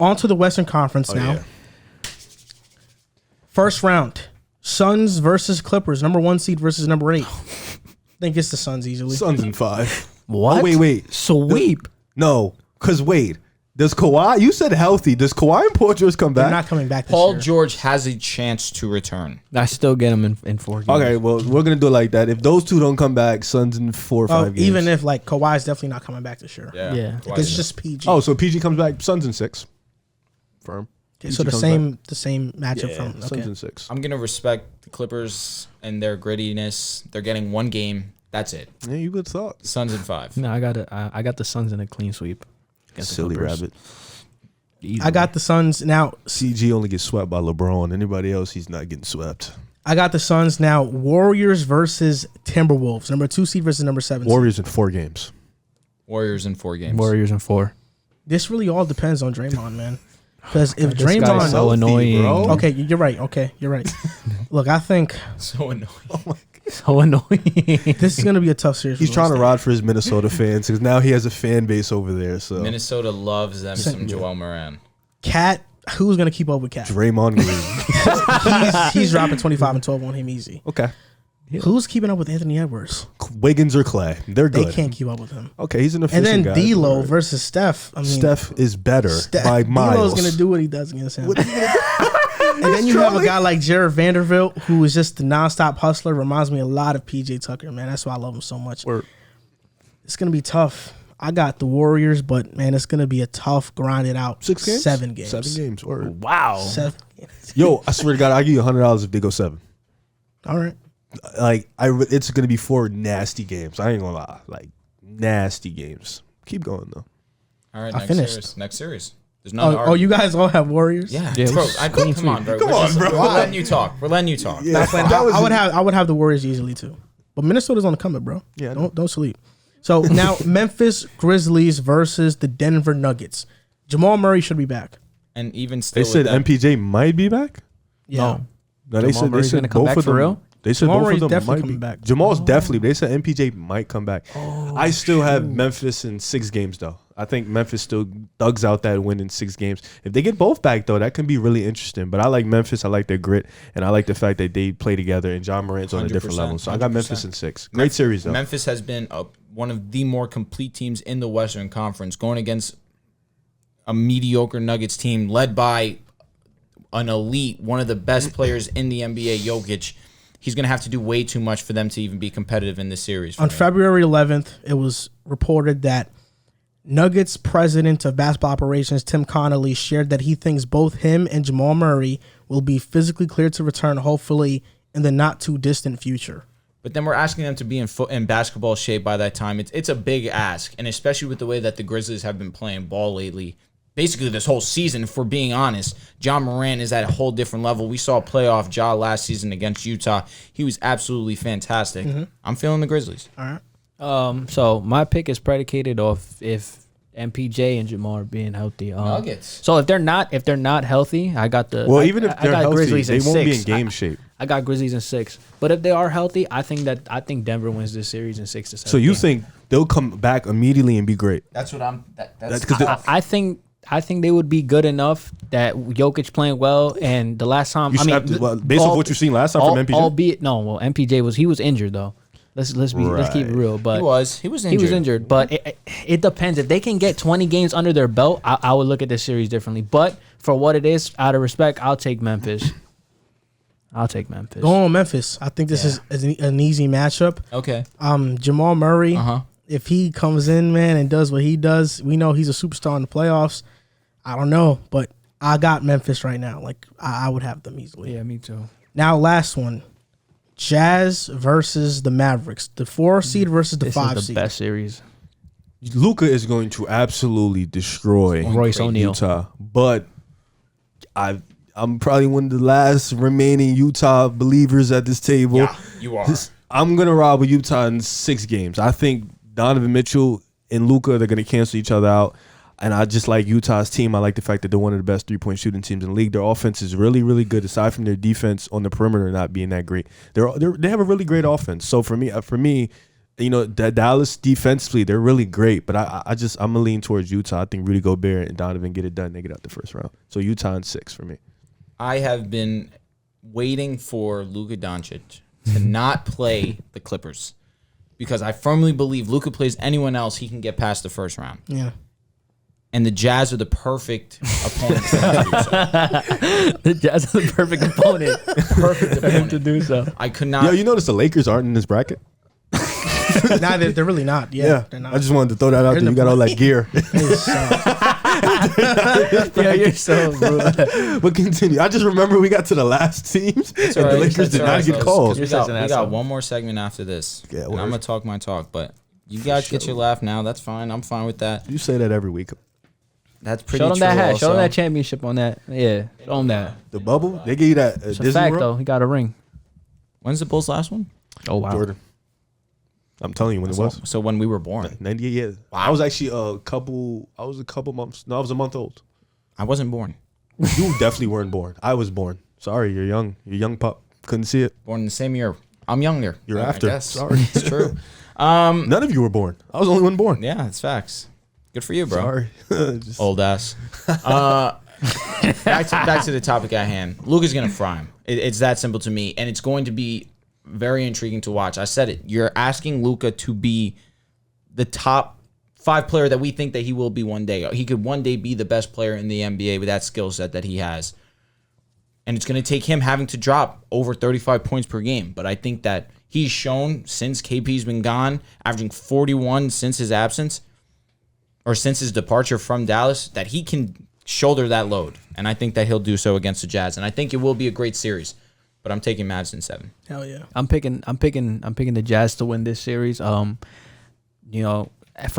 On to the Western Conference now. Yeah. First round. Suns versus Clippers. Number 1 seed versus number 8. I think it's the Suns easily. Suns in 5. What? Oh, wait. Sweep. No, because wait. Does Kawhi, you said healthy. Does Kawhi and Paul George come They're back? not coming back this Paul year. George has a chance to return. I still get him in 4 games. Okay, well, we're going to do it like that. If those two don't come back, Suns in 4 or 5 games. Even if like Kawhi's definitely not coming back this year. Yeah. Like, it's just PG. Oh, so PG comes back, Suns in 6. Firm. Okay, so PG the comes same matchup Yeah, from Suns okay. in 6. I'm going to respect the Clippers and their grittiness. They're getting 1 game. That's it. Yeah, you would have thought. Suns in 5. No, I got the Suns in a clean sweep. against the Silly Clippers. rabbit. Easily. I got the Suns now. CG only gets swept by LeBron. Anybody else, he's not getting swept. I got the Suns now. Warriors versus Timberwolves. Number 2 seed versus number 7 seed. Warriors in 4 games. Warriors in 4 games. Warriors in 4. This really all depends on Draymond, man. Because if This guy's Draymond, so annoying. bro. okay, you're right. Okay, you're right. Look, I think So annoying. So annoying. this is gonna be a tough series. He's for trying to Golden rod for his Minnesota fans because now he has a fan base over there. So Minnesota loves them some Joel Moran. State. Cat, who's gonna keep up with Cat? Draymond Green. he's dropping 25 and 12 on him easy. Okay. Who's keeping up with Anthony Edwards? Wiggins or Clay. They're They good. can't keep up with him. Okay, he's an And efficient then guy. D'Lo Alright. versus Steph. I mean, Steph is better by D'Lo's miles. gonna do what he does against him. And then you have a guy like Jared Vanderbilt, who is just the nonstop hustler. Reminds me a lot of PJ Tucker, man. That's why I love him so much. Word. It's gonna be tough. I got the Warriors, but man, it's gonna be a tough, grinded out 6 games? 7 games. 7 games. Word. Wow. 7 games. Yo, I swear to God, I'll give you $100 if they go 7. All right. Like, it's going to be 4 nasty games. I ain't going to lie. Like, nasty games. Keep going, though. All right, I next finished. series. Next series. There's none. Oh, you guys all have Warriors? Yeah, Yeah, bro. clean Come on, bro. Come on, bro. We're letting you talk. We're letting you talk. Yeah, I would have the Warriors easily too. But Minnesota's on the come up, bro. Yeah, I know. Don't sleep. So now Memphis Grizzlies versus the Denver Nuggets. Jamal Murray should be back. And even still, They said with that, MPJ might be back? Yeah. No, Jamal Murray's gonna come both back of for them. real? They said Jamal both Murray's of them definitely might be coming back. Jamal's definitely. They said MPJ might come back. I still have Memphis in 6 games though. I think Memphis still thugs out that win in 6 games. If they get both back though, that can be really interesting. But I like Memphis. I like their grit, and I like the fact that they play together. And John Morant's on a different 100%, level. So I got 100%. Memphis in 6. Great series though. Memphis has been one of the more complete teams in the Western Conference, going against a mediocre Nuggets team led by an elite, one of the best players in the NBA, Jokic. He's going to have to do way too much for them to even be competitive in this series. for On me. February 11th, it was reported that Nuggets president of basketball operations, Tim Connolly, shared that he thinks both him and Jamal Murray will be physically cleared to return, hopefully in the not too distant future. But then we're asking them to be in basketball shape by that time. It's a big ask, and especially with the way that the Grizzlies have been playing ball lately. Basically, this whole season, if we're being honest, John Moran is at a whole different level. We saw playoff Ja last season against Utah. He was absolutely fantastic. I'm feeling the Grizzlies. All right. So my pick is predicated off if MPJ and Jamal are being healthy. Nuggets. So if they're not healthy, I got the. Well, I- even if I they're got healthy, Grizzlies they in won't be 6. in game shape. I got Grizzlies in 6. But if they are healthy, I think Denver wins this series in 6 to 7. So you think they'll come back immediately and be great? That's what I'm. That's because I think they would be good enough that Jokic playing well, and the last time based on what you've seen last time from MPJ. albeit MPJ was injured though. Let's keep it real. But he was injured. He was injured, but it depends. If they can get 20 games under their belt, I would look at this series differently. But for what it is, out of respect, I'll take Memphis. Go on Memphis. I think this is an easy matchup. Okay. Jamal Murray, Uh-huh. if he comes in, man, and does what he does, we know he's a superstar in the playoffs. I don't know, but I got Memphis right now. Like, I would have them easily. Yeah, me too. Now, last one. Jazz versus the Mavericks. The 4 seed versus the This 5 is the seed. best series. Luka is going to absolutely destroy Royce O'Neal. Utah, but I'm probably one of the last remaining Utah believers at this table. Yeah, you are. I'm gonna ride with Utah in 6 games. I think Donovan Mitchell and Luka, they're gonna cancel each other out. And I just like Utah's team. I like the fact that they're one of the best 3-point shooting teams in the league. Their offense is really, really good. Aside from their defense on the perimeter not being that great, they have a really great offense. So for me, that Dallas defensively, they're really great, but I'm gonna lean towards Utah. I think Rudy Gobert and Donovan get it done. They get out the first round. So Utah in 6 for me. I have been waiting for Luka Doncic to not play the Clippers because I firmly believe Luka plays anyone else, he can get past the first round. Yeah. And the Jazz are the perfect opponent for him to do so. The Jazz are the perfect opponent. Perfect opponent to do so. I could not. Yo, you notice the Lakers aren't in this bracket? Nah, they're really not. Yeah, they're not. I just wanted to throw that out there. You got all that gear. Yeah, you're so rude. But continue. I just remember we got to the last teams, and all right. the Lakers did not get called. We got one more segment after this. Yeah, and I'm going to talk my talk, but you guys get your laugh now. That's fine. I'm fine with that. You say that every week. That's pretty Show true. them that hat. Also. Show them that championship on that. Yeah, show them that. The bubble, they give you that It's a Disney fact, World? though. He got a ring. When's the Bulls' last one? Oh, wow. Jordan. I'm telling you when it was. So when we were born. 98 years. I was actually a couple months. No, I was a month old. I wasn't born. You definitely weren't born. I was born. Sorry, you're young. You're a young pup. Couldn't see it. Born in the same year. I'm younger. You're I after. guess. Sorry. It's true. None of you were born. I was the only one born. Yeah, it's facts. Good for you, bro. Sorry. Just- Old ass. Back to the topic at hand. Luka's gonna fry him. It's that simple to me, and it's going to be very intriguing to watch. I said it. You're asking Luka to be the top 5 player that we think that he will be one day. He could one day be the best player in the NBA with that skill set that he has. And it's going to take him having to drop over 35 points per game. But I think that he's shown since KP's been gone, averaging 41 since his absence, or since his departure from Dallas, that he can shoulder that load. And I think that he'll do so against the Jazz. And I think it will be a great series. But I'm taking Mavs in 7. Hell yeah. I'm picking the Jazz to win this series. For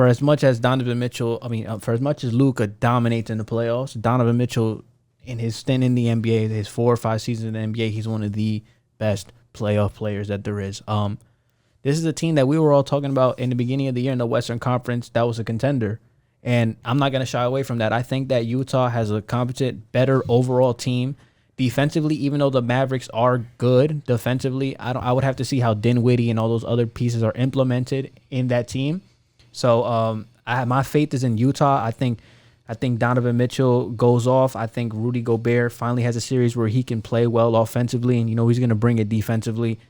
as much as for as much as Luka dominates in the playoffs, Donovan Mitchell in his stint in the NBA, his 4 or 5 seasons in the NBA, he's one of the best playoff players that there is. This is a team that we were all talking about in the beginning of the year in the Western Conference that was a contender. And I'm not going to shy away from that. I think that Utah has a competent, better overall team. Defensively, even though the Mavericks are good defensively, I would have to see how Dinwiddie and all those other pieces are implemented in that team. So my faith is in Utah. I think Donovan Mitchell goes off. I think Rudy Gobert finally has a series where he can play well offensively, and he's going to bring it defensively.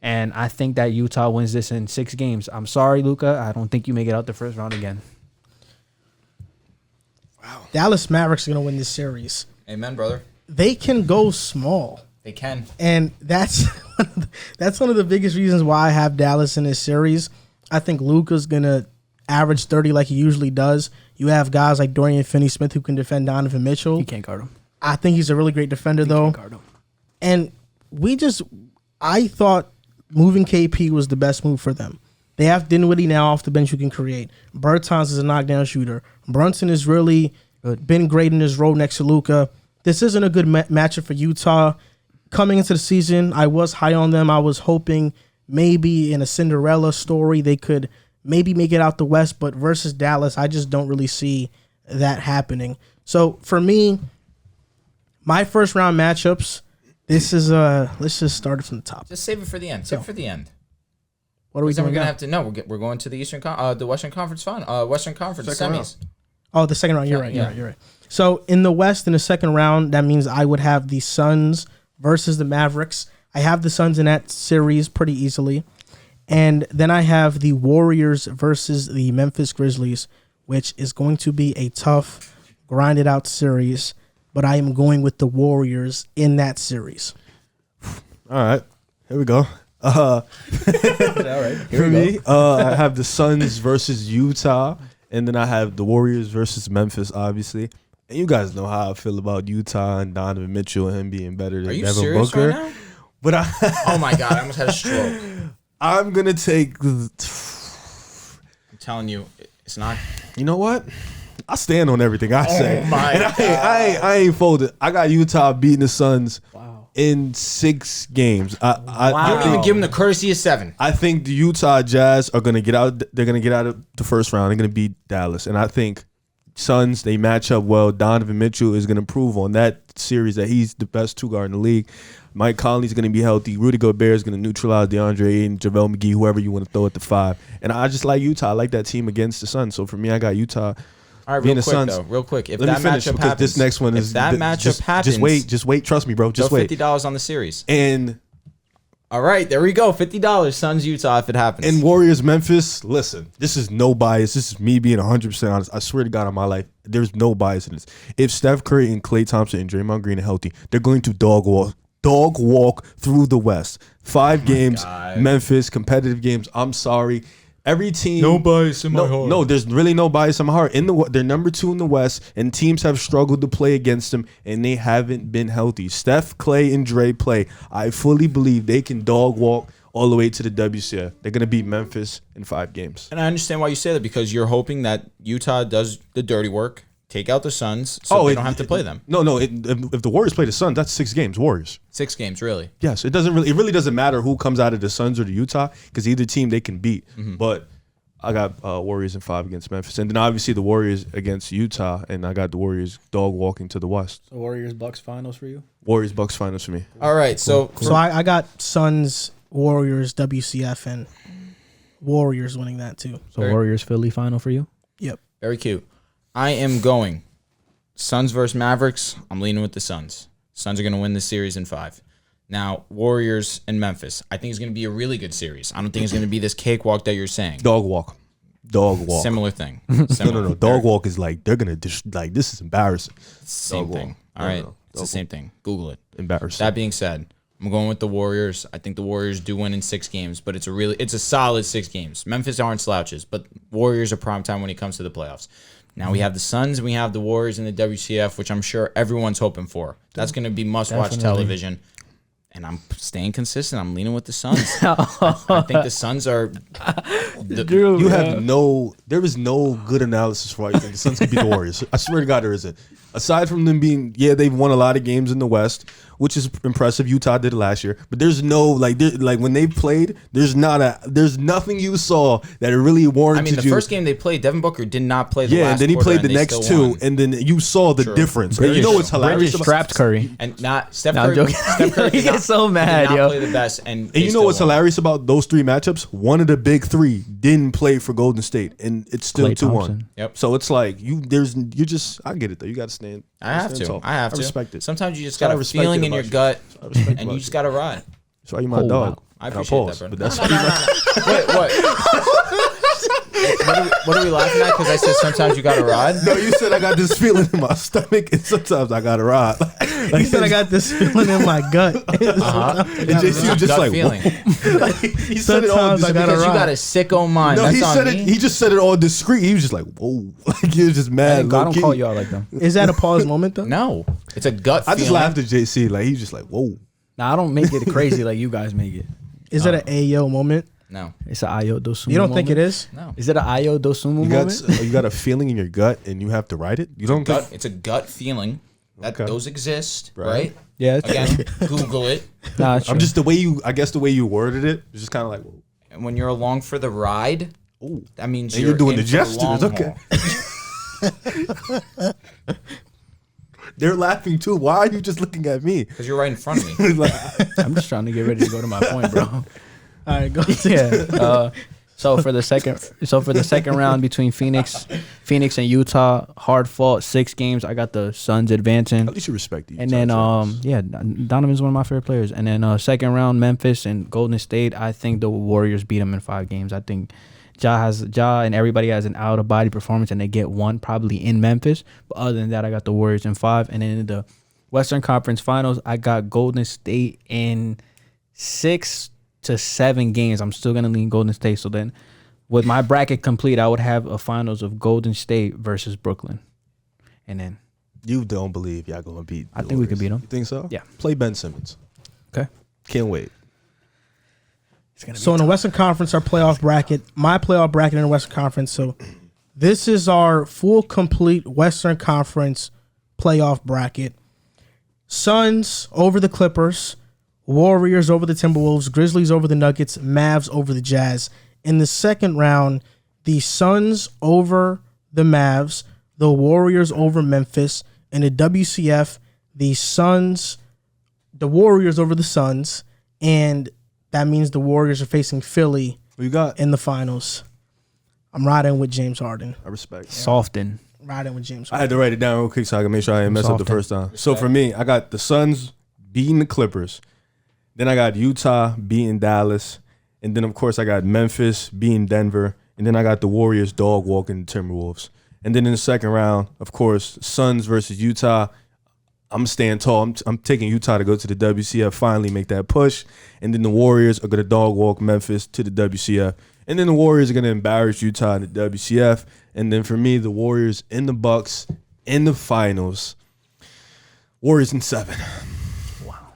And I think that Utah wins this in 6 games. I'm sorry, Luka. I don't think you make it out the first round again. Wow. Dallas Mavericks are going to win this series. Amen, brother. They can go small. They can. And that's one of the biggest reasons why I have Dallas in this series. I think Luka's going to average 30 like he usually does. You have guys like Dorian Finney-Smith who can defend Donovan Mitchell. You can't guard him. I think he's a really great defender, though. Can't guard him. And I thought moving KP was the best move for them. They have Dinwiddie now off the bench who can create. Bertans is a knockdown shooter. Brunson has really been great in his role next to Luka. This isn't a good matchup for Utah. Coming into the season, I was high on them. I was hoping maybe in a Cinderella story they could maybe make it out the West, but versus Dallas, I just don't really see that happening. So for me, my first round matchups, this is let's just start it from the top. Just save it for the end. Save it for the end. What are we Then doing? we're gonna have to we're going to the the Western Conference Western Conference Second semis. Oh, the second round. You're right. Yeah. You're right. So in the West, in the second round, that means I would have the Suns versus the Mavericks. I have the Suns in that series pretty easily. And then I have the Warriors versus the Memphis Grizzlies, which is going to be a tough, grinded out series. But I am going with the Warriors in that series. All right. Here we go. All right. For me, I have the Suns versus Utah. And then I have the Warriors versus Memphis, obviously. And you guys know how I feel about Utah and Donovan Mitchell and him being better than Are you Devin serious Booker. right now? But Oh my god, I almost had a stroke. I'm going to take... I'm telling you, it's not. You know what? I stand on everything I say. my and I ain't folded. I got Utah beating the Suns Wow. in 6 games. You don't even give them the courtesy of 7. I think the Utah Jazz are going to get out. They're going to get out of the first round. They're going to beat Dallas. And I think Suns, they match up well. Donovan Mitchell is going to improve on that series that he's the best two guard in the league. Mike Conley's going to be healthy. Rudy Gobert is going to neutralize DeAndre and JaVale McGee, whoever you want to throw at the 5. And I just like Utah. I like that team against the Suns. So for me, I got Utah. All right, real quick. If Let that me finish matchup because happens, this next one is if that matchup happens, just wait. Trust me, bro. Just throw wait. $50 on the series. And all right, there we go. $50. Suns Utah if it happens. And Warriors Memphis. Listen, this is no bias. This is me being 100% honest. I swear to God on my life, there's no bias in this. If Steph Curry and Klay Thompson and Draymond Green are healthy, they're going to dog walk through the West. 5 games, Memphis, competitive games. I'm sorry. Every team. No bias in my heart. No, there's really no bias in my heart. They're number 2 in the West, and teams have struggled to play against them, and they haven't been healthy. Steph, Klay, and Dre play. I fully believe they can dog walk all the way to the WCF. They're going to beat Memphis in 5 games. And I understand why you say that, because you're hoping that Utah does the dirty work, take out the Suns, so they don't have to play them. No. If the Warriors play the Suns, that's 6 games. Warriors. 6 games, really. Yes, it really doesn't matter who comes out of the Suns or the Utah, because either team they can beat. But I got Warriors in 5 against Memphis, and then obviously the Warriors against Utah, and I got the Warriors dog walking to the West. So Warriors Bucks finals for you. Warriors Bucks finals for me. All right, so I got Suns, Warriors, WCF, and Warriors winning that too. So Warriors Philly final for you. Yep. very cute. I am going Suns versus Mavericks. I'm leaning with the Suns. Suns are going to win this series in 5. Now, Warriors and Memphis. I think it's going to be a really good series. I don't think it's going to be this cakewalk that you're saying. Dog walk. Similar thing. No. Dog walk is like they're gonna this is embarrassing. Same thing. All right, it's the same thing. Google it. Embarrassing. That being said, I'm going with the Warriors. I think the Warriors do win in 6 games, but it's a solid 6 games. Memphis aren't slouches, but Warriors are primetime when it comes to the playoffs. Now we have the Suns and we have the Warriors in the WCF, which I'm sure everyone's hoping for. That's going to be must-watch television. And I'm staying consistent. I'm leaning with the Suns. I think the Suns are. There is no good analysis for why you think the Suns could beat the Warriors. I swear to God, there isn't. Aside from them being, they've won a lot of games in the West, which is impressive. Utah did it last year, but there's no when they played, there's nothing you saw that it really warranted. I mean, the first game they played, Devin Booker did not play the last and then he quarter, played the next 2, and then you saw the difference. And you know what's hilarious? Strapped Curry. And not Steph Curry. Steph Curry he gets so mad, did not yo. play the best, and you know what's hilarious about those 3 matchups? One of the big 3 didn't play for Golden State, and it's still 2-1. Yep. So it's like I get it though. You got to stand. I have to. I respect it. Sometimes you just got a feeling in your gut, and you just got to ride. That's why you my dog. Wow. I appreciate that, bro. But that's Wait, what? What are we laughing at? Because I said sometimes you got to ride. No, you said I got this feeling in my stomach, and sometimes I got to ride. He said I got this feeling in my gut. And JC was just Gut like, feeling. he said it all Sometimes I gotta Because you ride. got a sicko mind. No, That's he on said me. it. He just said it all discreet. He was just like, whoa, like he was just mad. I don't low-key. call you out like that. Is that a pause moment though? No, it's a gut I feeling. just laughed at JC. Like he's just like, whoa. Nah, I don't make it crazy like you guys make it. Is that an Ayo moment? No, It's an Ayo Dosumu. You don't think it is? no. Is it an Ayo Dosumu moment? You got a feeling in your gut, and you have to write it. You don't think? It's a gut feeling that Okay. those exist, Right. right? Yeah. It's Again, Google it. Nah, it's I'm true. just the way you worded it. It's just kind of like, whoa. And when you're along for the ride, Ooh. that means And you're doing in the for gestures, long okay. haul. They're laughing too. Why are you just looking at me? Because you're right in front of me. Like, I'm just trying to get ready to go to my point, bro. All right, go. Yeah. So for the second round between Phoenix and Utah, hard fought 6 games. I got the Suns advancing. at least you respect the And then Donovan's one of my favorite players. And then second round, Memphis and Golden State. I think the Warriors beat them in 5 games. I think Ja and everybody has an out of body performance, and they get 1 probably in Memphis. But other than that, I got the Warriors in 5. And then in the Western Conference Finals, I got Golden State in 6 to 7 games. I'm still gonna lean Golden State. So then, with my bracket complete, I would have a finals of Golden State versus Brooklyn, and then You don't believe y'all gonna beat? I think we could beat them. You think so? Yeah. Play Ben Simmons. Okay. Can't wait. So in the Western Conference, our playoff bracket, my playoff bracket in the Western Conference. So this is our full, complete Western Conference playoff bracket. Suns over the Clippers, Warriors over the Timberwolves, Grizzlies over the Nuggets, Mavs over the Jazz. In the second round, the Suns over the Mavs, the Warriors over Memphis. In the WCF, the Warriors over the Suns, and that means the Warriors are facing Philly What you got? in the finals. I'm riding with James Harden. I respect. Soften. Riding with James I Harden. had to write it down real quick so I can make sure I didn't mess up the Soften. first time. So for me, I got the Suns beating the Clippers. Then I got Utah beating Dallas. And then, of course, I got Memphis beating Denver. And then I got the Warriors dog walking the Timberwolves. And then in the second round, of course, Suns versus Utah. I'm staying tall. I'm taking Utah to go to the WCF, finally make that push. And then the Warriors are going to dog walk Memphis to the WCF. And then the Warriors are going to embarrass Utah in the WCF. And then for me, the Warriors in the Bucks in the finals. Warriors in 7.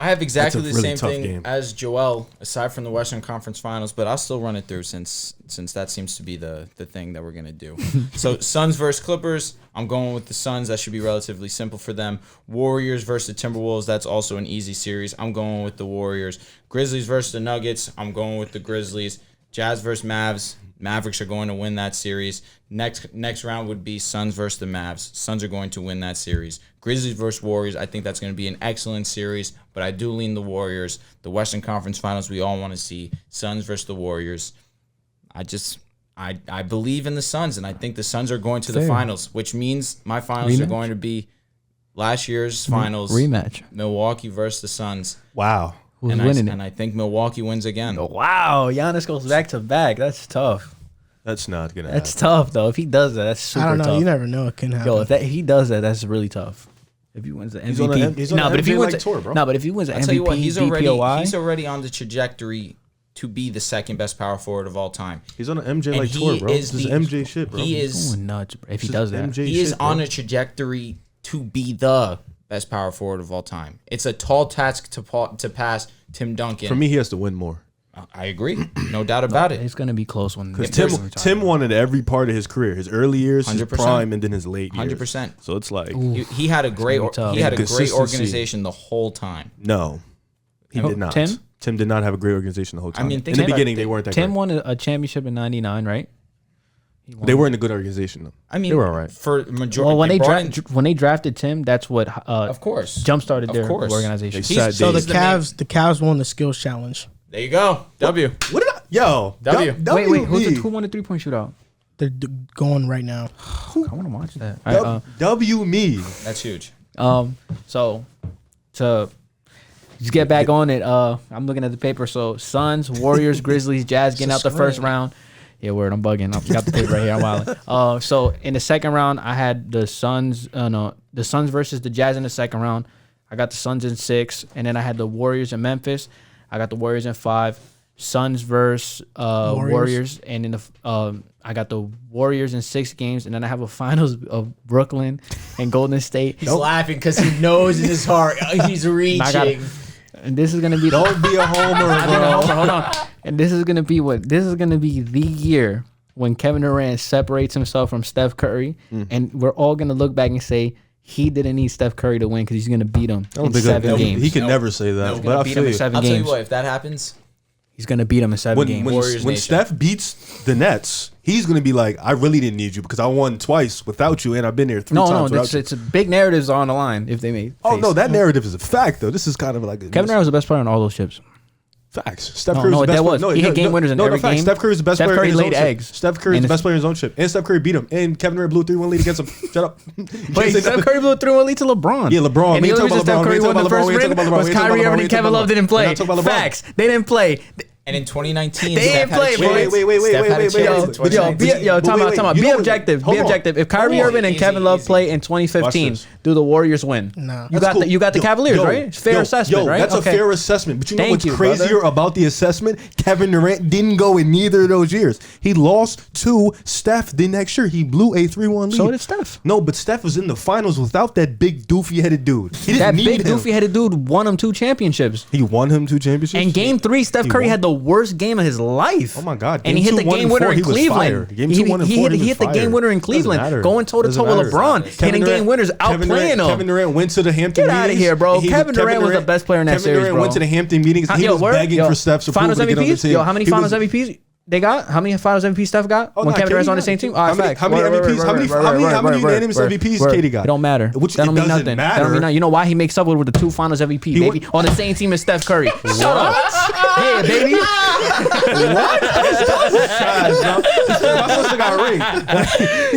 I have exactly That's the a really same tough thing game. as Joel, aside from the Western Conference Finals, but I'll still run it through since that seems to be the thing that we're going to do. So Suns versus Clippers, I'm going with the Suns. That should be relatively simple for them. Warriors versus the Timberwolves, that's also an easy series. I'm going with the Warriors. Grizzlies versus the Nuggets, I'm going with the Grizzlies. Jazz versus Mavs, Mavericks are going to win that series. Next round would be Suns versus the Mavs. Suns are going to win that series. Grizzlies versus Warriors, I think that's going to be an excellent series, but I do lean the Warriors. The Western Conference Finals we all want to see. Suns versus the Warriors. I believe in the Suns, and I think the Suns are going to the Fair. finals, which means my finals are Rematch? going to be last year's finals. Rematch. Milwaukee versus the Suns. Wow. Who's And winning I think Milwaukee wins again. Wow, Giannis goes back to back. That's tough. That's not going to That's happen. tough though. If he does that, that's super I don't know. tough. You never know. It can happen. Yo, if he does that, that's really tough. If he wins the MVP, He's on a- he's on no, a but if he wins, MJ-like tour, bro. no, but if he wins the I'll tell you MVP, what, he's DPOY, already on the trajectory to be the second best power forward of all time. He's on an MJ And like he tour, bro. is This is the- MJ shit, bro. He is going nuts, bro. If he This does is that. MJ he is shit, on bro. a trajectory to be the best power forward of all time. It's a tall task to pass Tim Duncan. For me, he has to win more. I agree, no doubt about it. It's gonna be close when Because if Tim won at every part of his career, his early years, his 100%. prime, and then his late years. 100%. So it's like, He had a great gonna be tough. he had a great Consistency. organization the whole time. no, he Who, did not. Tim? Tim did not have a great organization the whole time. mean, in think the about beginning, it. they weren't that Tim great. won a championship in '99, right? He won. They weren't a good organization, though. I mean, They were all right. for majority. Well, when they they drafted Tim, that's what of course, jump started Of their course. organization. They sat so the days. Cavs won the skills challenge. There you go. W. What did I? Yo, W. Wait, WB. who won the 3-point shootout? They're going right now. I want to watch that. All right, W me. That's huge. So to just get back on it, I'm looking at the paper. So Suns, Warriors, Grizzlies, Jazz getting out the first round. Yeah, word. I'm bugging. I got the paper right here. I'm wilding. So in the second round, I had the Suns. The Suns versus the Jazz in the second round. I got the Suns in 6, and then I had the Warriors in Memphis. I got the Warriors in 5. Suns versus Warriors, and in the I got the Warriors in 6 games, and then I have a finals of Brooklyn and Golden State. He's laughing because he knows in his heart he's reaching. And this is gonna be Don't be a homer, bro. Hold on. And this is gonna be the year when Kevin Durant separates himself from Steph Curry, and we're all gonna look back and say he didn't need Steph Curry to win because he's gonna beat him in 7 games. He can never say that. But I beat him feel in you. 7 I'll tell you games. what, if that happens, He's gonna beat him in 7 games. Warriors When Nation. Steph beats the Nets, he's gonna be like, I really didn't need you because I won twice without you, and I've been there 3 times without you. it's a big narratives on the line if they made. Oh no, that narrative is a fact though. This is kind of like Kevin Durant was the best player on all those chips. facts. Steph No, Curry's no, the best that player. was. He hit game winners in every facts. game. Steph Curry's the best Steph player Curry in his own laid chip. eggs. Steph Curry's And the best player in his own chip, and Steph Curry beat him, and Kevin Durant blew 3-1 lead against him. Shut up. Wait, Steph Curry blew 3-1 lead to LeBron. Yeah, LeBron. And We the ain't only talking reason about Steph LeBron. Curry We ain't won the talking about first LeBron. ring We ain't talking about was LeBron. We ain't Kyrie talking Irving about and Kevin Love didn't We're play. not talking about LeBron. Facts. They didn't play. and in 2019, They Steph didn't had a play, chance. bro. Wait. Steph had a chance in Yo, 2019. time out. You Be know what- objective. hold Be on. objective. If Kyrie Hold on. Irving and Easy, Kevin Love easy. play in 2015, Watch this. do the Warriors win? No. You That's got cool. you got the Cavaliers, right? It's fair assessment, right? That's Okay. a fair assessment. But you know Thank what's you, crazier brother. about the assessment? Kevin Durant didn't go in neither of those years. He lost to Steph the next year. He blew a 3-1 lead. So did Steph. No, but Steph was in the finals without that big doofy-headed dude. He didn't That need big him. doofy-headed dude won him 2 championships. He won him 2 championships. And game 3, Steph He Curry won. had the worst game of his life. Oh my God. And he Game hit the 2, 1, game and winner 4, in he was Cleveland. fire. Game 2, 1, and 4, he he hit the was game fire. winner in Doesn't Cleveland, matter. going toe to toe with Doesn't LeBron, matter. hitting game winners, outplaying him. Kevin Durant went to the Hampton Get meetings. outta here, bro. Kevin Durant was the Durant- best player in that Kevin series, Durant bro. went to the Hampton meetings. He was begging for Steph's approval Finals to get on the MVPs? team. Yo, how many He Finals was- MVPs? they got? How many Finals MVP Steph got when Kevin Durant's on the same team? All right, How many unanimous MVPs KD got? It don't matter. Which that don't it mean doesn't nothing. matter. That don't mean nothing. You know why he makes up with the 2 Finals MVP, baby? On the same team as Steph Curry. Shut up. Yeah, baby. What? My sister got a ring.